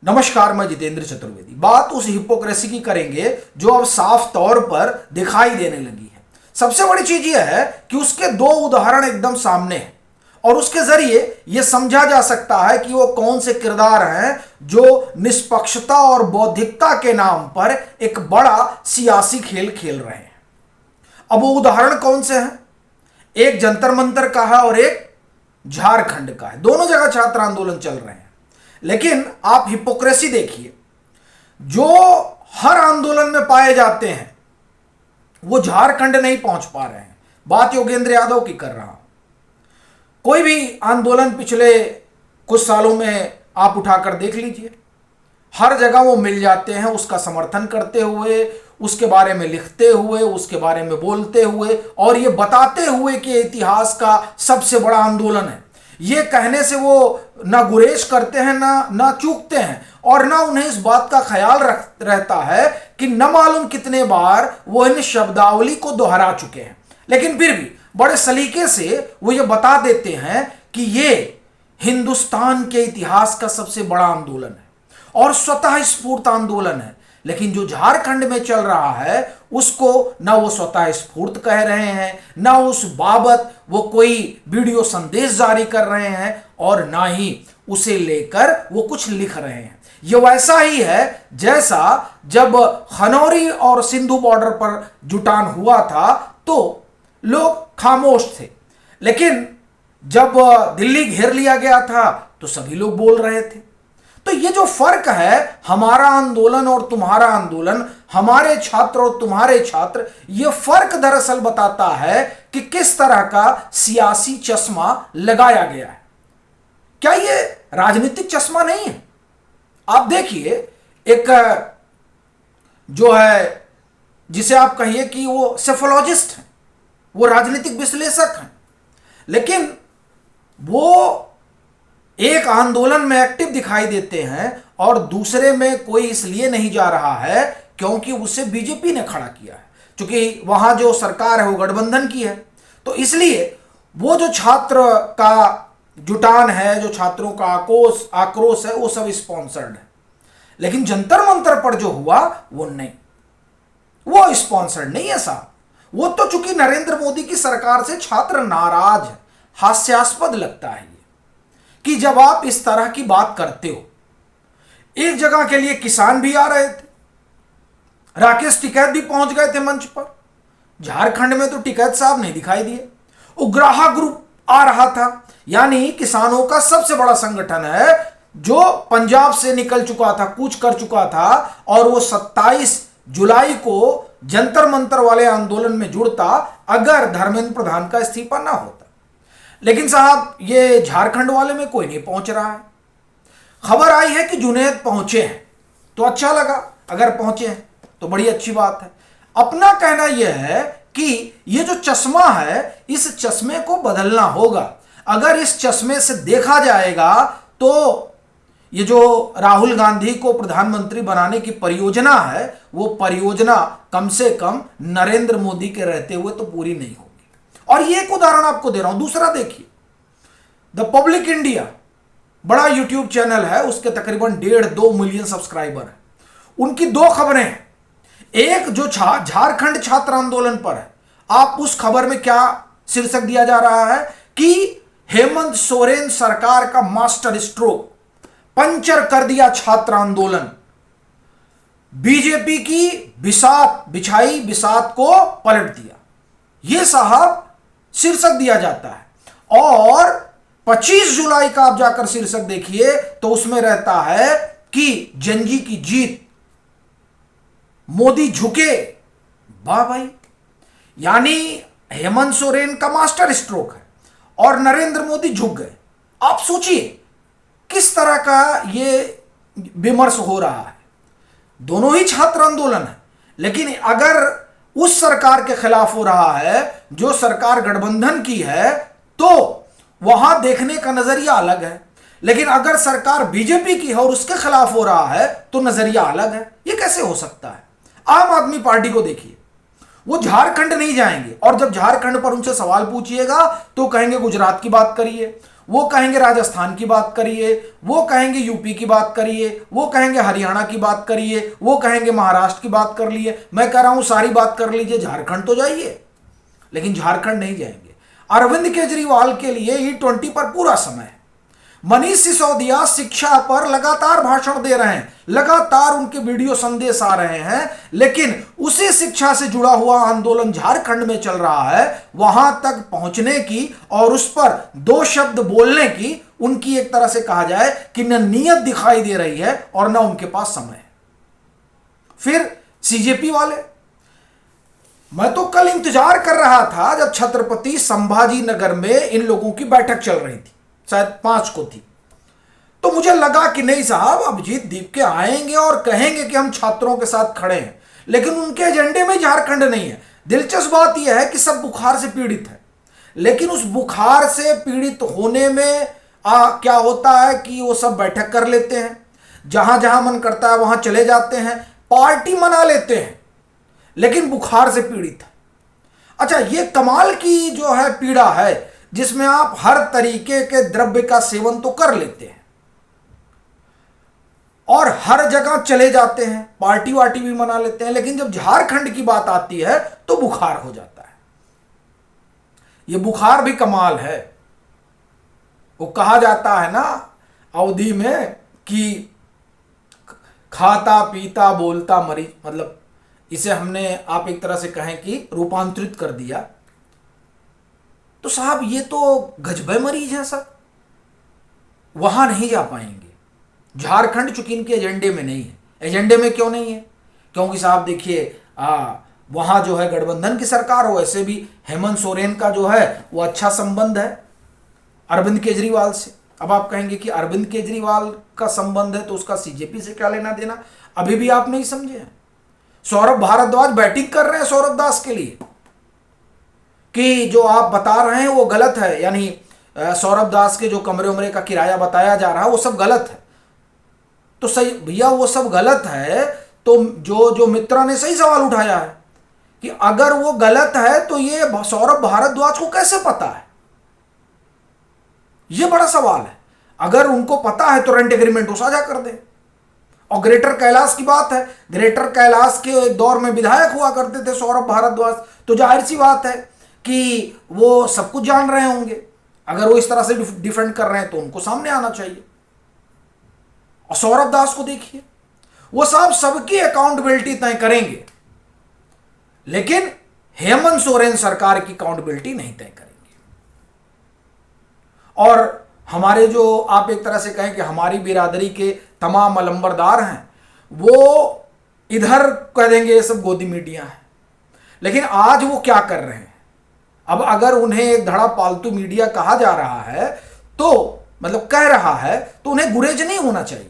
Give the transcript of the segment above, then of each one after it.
नमस्कार, मैं जितेंद्र चतुर्वेदी। बात उस हिपोक्रेसी की करेंगे जो अब साफ तौर पर दिखाई देने लगी है। सबसे बड़ी चीज यह है कि उसके दो उदाहरण एकदम सामने हैं और उसके जरिए यह समझा जा सकता है कि वो कौन से किरदार हैं जो निष्पक्षता और बौद्धिकता के नाम पर एक बड़ा सियासी खेल खेल रहे हैं। अब वो उदाहरण कौन से हैं? एक जंतर मंतर का है और एक झारखंड का है। दोनों जगह छात्र आंदोलन चल रहे हैं, लेकिन आप हिपोक्रेसी देखिए। जो हर आंदोलन में पाए जाते हैं वो झारखंड नहीं पहुंच पा रहे हैं। बात योगेंद्र यादव की कर रहा हूं। कोई भी आंदोलन पिछले कुछ सालों में आप उठाकर देख लीजिए, हर जगह वो मिल जाते हैं, उसका समर्थन करते हुए, उसके बारे में लिखते हुए, उसके बारे में बोलते हुए और ये बताते हुए कि इतिहास का सबसे बड़ा आंदोलन है। ये कहने से वो ना गुरेज करते हैं, ना चूकते हैं और ना उन्हें इस बात का ख्याल रहता है कि न मालूम कितने बार वो इन शब्दावली को दोहरा चुके हैं, लेकिन फिर भी बड़े सलीके से वो ये बता देते हैं कि ये हिंदुस्तान के इतिहास का सबसे बड़ा आंदोलन है और स्वतः स्फूर्त आंदोलन है। लेकिन जो झारखंड में चल रहा है उसको ना वो स्वतः स्फूर्त कह रहे हैं, ना उस बाबत वो कोई वीडियो संदेश जारी कर रहे हैं और ना ही उसे लेकर वो कुछ लिख रहे हैं। ये वैसा ही है जैसा जब खनौरी और सिंधु बॉर्डर पर जुटान हुआ था तो लोग खामोश थे, लेकिन जब दिल्ली घेर लिया गया था तो सभी लोग बोल रहे थे। तो ये जो फर्क है, हमारा आंदोलन और तुम्हारा आंदोलन, हमारे छात्र और तुम्हारे छात्र, ये फर्क दरअसल बताता है कि किस तरह का सियासी चश्मा लगाया गया है। क्या ये राजनीतिक चश्मा नहीं है? आप देखिए, एक जो है जिसे आप कहिए कि वो सेफोलॉजिस्ट है, वो राजनीतिक विश्लेषक हैं, लेकिन वो एक आंदोलन में एक्टिव दिखाई देते हैं और दूसरे में कोई इसलिए नहीं जा रहा है क्योंकि उसे बीजेपी ने खड़ा किया है। क्योंकि वहां जो सरकार है वो गठबंधन की है, तो इसलिए वो जो छात्र का जुटान है, जो छात्रों का आक्रोश है, वो सब स्पॉन्सर्ड है। लेकिन जंतर मंतर पर जो हुआ वो नहीं, वो स्पॉन्सर्ड नहीं है साहब। वो तो चूंकि नरेंद्र मोदी की सरकार से छात्र नाराज है। हास्यास्पद लगता है कि जब आप इस तरह की बात करते हो। एक जगह के लिए किसान भी आ रहे थे, राकेश टिकैत भी पहुंच गए थे मंच पर। झारखंड में तो टिकैत साहब नहीं दिखाई दिए। उग्राहा ग्रुप आ रहा था, यानी किसानों का सबसे बड़ा संगठन है जो पंजाब से निकल चुका था, कूच कर चुका था और वो 27 जुलाई को जंतर मंतर वाले आंदोलन में जुड़ता अगर धर्मेंद्र प्रधान का इस्तीफा ना होता। लेकिन साहब ये झारखंड वाले में कोई नहीं पहुंच रहा है। खबर आई है कि जुनैद पहुंचे हैं, तो अच्छा लगा। अगर पहुंचे हैं तो बड़ी अच्छी बात है। अपना कहना यह है कि ये जो चश्मा है, इस चश्मे को बदलना होगा। अगर इस चश्मे से देखा जाएगा तो ये जो राहुल गांधी को प्रधानमंत्री बनाने की परियोजना है, वो परियोजना कम से कम नरेंद्र मोदी के रहते हुए तो पूरी नहीं होगी। और ये एक उदाहरण आपको दे रहा हूं। दूसरा देखिए, द पब्लिक इंडिया बड़ा यूट्यूब चैनल है, उसके तकरीबन 1.5-2 मिलियन सब्सक्राइबर है। उनकी दो खबरें हैं। एक जो झारखंड छात्र आंदोलन पर है, आप उस खबर में क्या शीर्षक दिया जा रहा है कि हेमंत सोरेन सरकार का मास्टर स्ट्रोक, पंचर कर दिया छात्र आंदोलन, बीजेपी की बिसात को पलट दिया। यह साहब शीर्षक दिया जाता है। और 25 जुलाई का आप जाकर शीर्षक देखिए तो उसमें रहता है कि जंजी की जीत, मोदी झुके। वाह भाई, यानी हेमंत सोरेन का मास्टर स्ट्रोक है और नरेंद्र मोदी झुक गए। आप सोचिए किस तरह का ये विमर्श हो रहा है। दोनों ही छात्र आंदोलन है, लेकिन अगर उस सरकार के खिलाफ हो रहा है जो सरकार गठबंधन की है तो वहां देखने का नजरिया अलग है, लेकिन अगर सरकार बीजेपी की है और उसके खिलाफ हो रहा है तो नजरिया अलग है। यह कैसे हो सकता है? आम आदमी पार्टी को देखिए, वो झारखंड नहीं जाएंगे और जब झारखंड पर उनसे सवाल पूछिएगा तो कहेंगे गुजरात की बात करिए। वो कहेंगे राजस्थान की बात करिए, वो कहेंगे यूपी की बात करिए, वो कहेंगे हरियाणा की बात करिए, वो कहेंगे महाराष्ट्र की बात कर लिए। मैं कह रहा हूं सारी बात कर लीजिए, झारखंड तो जाइए, लेकिन झारखंड नहीं जाएंगे। अरविंद केजरीवाल के लिए E20 पर पूरा समय है। मनीष सिसोदिया शिक्षा पर लगातार भाषण दे रहे हैं, लगातार उनके वीडियो संदेश आ रहे हैं, लेकिन उसी शिक्षा से जुड़ा हुआ आंदोलन झारखंड में चल रहा है। वहां तक पहुंचने की और उस पर दो शब्द बोलने की उनकी एक तरह से कहा जाए कि न नीयत दिखाई दे रही है और न उनके पास समय है। फिर CJP वाले, मैं तो कल इंतजार कर रहा था जब छत्रपति संभाजी नगर में इन लोगों की बैठक चल रही थी, शायद 5 को थी, तो मुझे लगा कि नहीं साहब, अभिजीत दीपके आएंगे और कहेंगे कि हम छात्रों के साथ खड़े हैं, लेकिन उनके एजेंडे में झारखंड नहीं है। दिलचस्प बात यह है कि सब बुखार से पीड़ित है, लेकिन उस बुखार से पीड़ित होने में क्या होता है कि वो सब बैठक कर लेते हैं, जहां जहां मन करता है वहां चले जाते हैं, पार्टी मना लेते हैं, लेकिन बुखार से पीड़ित है। अच्छा, ये कमाल की जो है पीड़ा है जिसमें आप हर तरीके के द्रव्य का सेवन तो कर लेते हैं और हर जगह चले जाते हैं, पार्टी वार्टी भी मना लेते हैं, लेकिन जब झारखंड की बात आती है तो बुखार हो जाता है। यह बुखार भी कमाल है। वो कहा जाता है ना अवधि में कि खाता पीता बोलता मरीज, मतलब इसे हमने आप एक तरह से कहें कि रूपांतरित कर दिया। तो साहब ये तो गजबे मरीज हैं सब, वहां नहीं जा पाएंगे। झारखंड चूंकि इनके एजेंडे में नहीं है। एजेंडे में क्यों नहीं है? क्योंकि साहब देखिए, वहां जो है गठबंधन की सरकार हो, वैसे भी हेमंत सोरेन का जो है वो अच्छा संबंध है अरविंद केजरीवाल से। अब आप कहेंगे कि अरविंद केजरीवाल का संबंध है तो उसका CJP से क्या लेना देना? अभी भी आप नहीं समझे हैं। सौरभ भारद्वाज बैटिंग कर रहे हैं सौरभ दास के लिए कि जो आप बता रहे हैं वो गलत है, यानी सौरभ दास के जो कमरे उमरे का किराया बताया जा रहा है वो सब गलत है। तो सही भैया, वो सब गलत है। तो जो मित्रा ने सही सवाल उठाया है कि अगर वो गलत है तो ये सौरभ भारद्वाज को कैसे पता है? ये बड़ा सवाल है। अगर उनको पता है तो रेंट एग्रीमेंट वो साझा कर दे। और ग्रेटर कैलाश की बात है, ग्रेटर कैलाश के एक दौर में विधायक हुआ करते थे सौरभ भारद्वाज, तो जाहिर सी बात है कि वो सब कुछ जान रहे होंगे। अगर वो इस तरह से डिफेंड कर रहे हैं तो उनको सामने आना चाहिए। और सौरभ दास को देखिए, वो साहब सबकी अकाउंटेबिलिटी तय करेंगे, लेकिन हेमंत सोरेन सरकार की अकाउंटेबिलिटी नहीं तय करेंगे। और हमारे जो आप एक तरह से कहें कि हमारी बिरादरी के तमाम अलंबरदार हैं, वो इधर कह देंगे ये सब गोदी मीडिया है, लेकिन आज वो क्या कर रहे हैं? अब अगर उन्हें एक धड़ा पालतू मीडिया कहा जा रहा है, तो मतलब कह रहा है, तो उन्हें गुरेज नहीं होना चाहिए।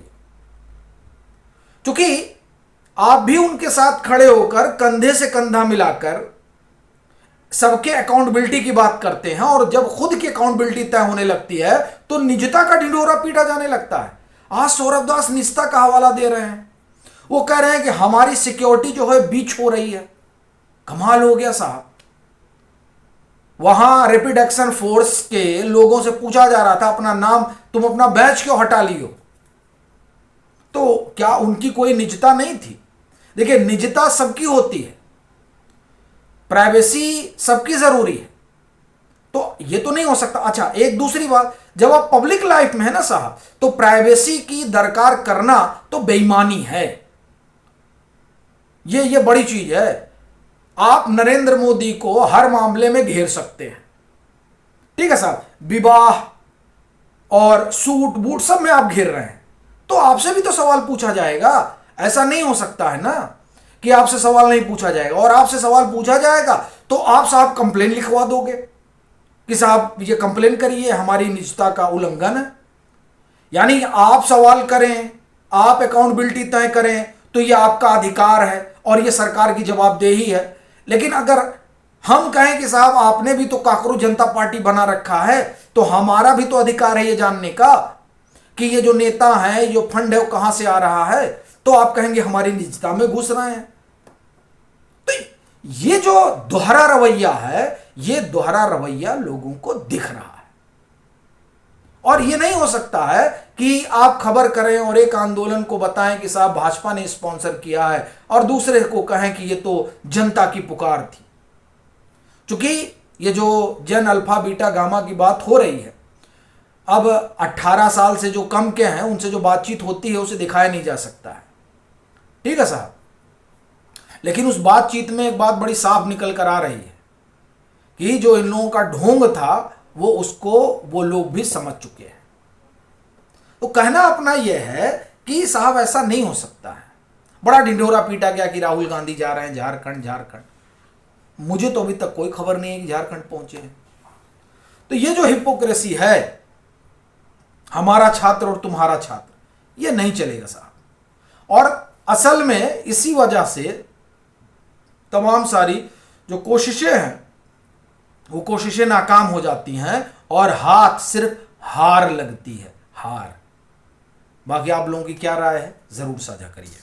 क्योंकि आप भी उनके साथ खड़े होकर कंधे से कंधा मिलाकर सबके अकाउंटेबिलिटी की बात करते हैं, और जब खुद की अकाउंटेबिलिटी तय होने लगती है तो निजता का ढिंढोरा पीटा जाने लगता है। आज सौरभ दास निजता का हवाला दे रहे हैं। वो कह रहे हैं कि हमारी सिक्योरिटी जो है बीच हो रही है। कमाल हो गया साहब। वहां रैपिड एक्शन फोर्स के लोगों से पूछा जा रहा था अपना नाम, तुम अपना बैच क्यों हटा लियो? तो क्या उनकी कोई निजता नहीं थी? देखिए, निजता सबकी होती है, प्राइवेसी सबकी जरूरी है, तो ये तो नहीं हो सकता। अच्छा, एक दूसरी बात, जब आप पब्लिक लाइफ में है ना साहब, तो प्राइवेसी की दरकार करना तो बेईमानी है। ये बड़ी चीज है। आप नरेंद्र मोदी को हर मामले में घेर सकते हैं, ठीक है साहब, विवाह और सूट बूट सब में आप घेर रहे हैं, तो आपसे भी तो सवाल पूछा जाएगा। ऐसा नहीं हो सकता है ना कि आपसे सवाल नहीं पूछा जाएगा। और आपसे सवाल पूछा जाएगा तो आप साहब कंप्लेन लिखवा दोगे कि साहब ये कंप्लेन करिए, हमारी निजता का उल्लंघन है। यानी आप सवाल करें, आप अकाउंटेबिलिटी तय करें, तो ये आपका अधिकार है और ये सरकार की जवाबदेही है। लेकिन अगर हम कहें कि साहब आपने भी तो काकरोच जनता पार्टी बना रखा है, तो हमारा भी तो अधिकार है ये जानने का कि ये जो नेता है, जो फंड है, वो कहां से आ रहा है, तो आप कहेंगे हमारी निजता में घुस रहे हैं। तो ये जो दोहरा रवैया है, ये दोहरा रवैया लोगों को दिख रहा है। और ये नहीं हो सकता है कि आप खबर करें और एक आंदोलन को बताएं कि साहब भाजपा ने स्पॉन्सर किया है और दूसरे को कहें कि ये तो जनता की पुकार थी। क्योंकि ये जो जन अल्फा बीटा गामा की बात हो रही है, अब 18 साल से जो कम के हैं उनसे जो बातचीत होती है उसे दिखाया नहीं जा सकता है, ठीक है साहब। लेकिन उस बातचीत में एक बात बड़ी साफ निकल कर आ रही है कि जो इन लोगों का ढोंग था वो लोग भी समझ चुके हैं। तो कहना अपना यह है कि साहब ऐसा नहीं हो सकता है। बड़ा ढिंढोरा पीटा गया कि राहुल गांधी जा रहे हैं झारखंड। मुझे तो अभी तक कोई खबर नहीं है कि झारखंड पहुंचे हैं। तो ये जो हिपोक्रेसी है, हमारा छात्र और तुम्हारा छात्र, ये नहीं चलेगा साहब। और असल में इसी वजह से तमाम सारी जो कोशिशें हैं वो कोशिशें नाकाम हो जाती हैं और हाथ सिर्फ हार लगती है, हार। बाकी आप लोगों की क्या राय है, जरूर साझा करिए।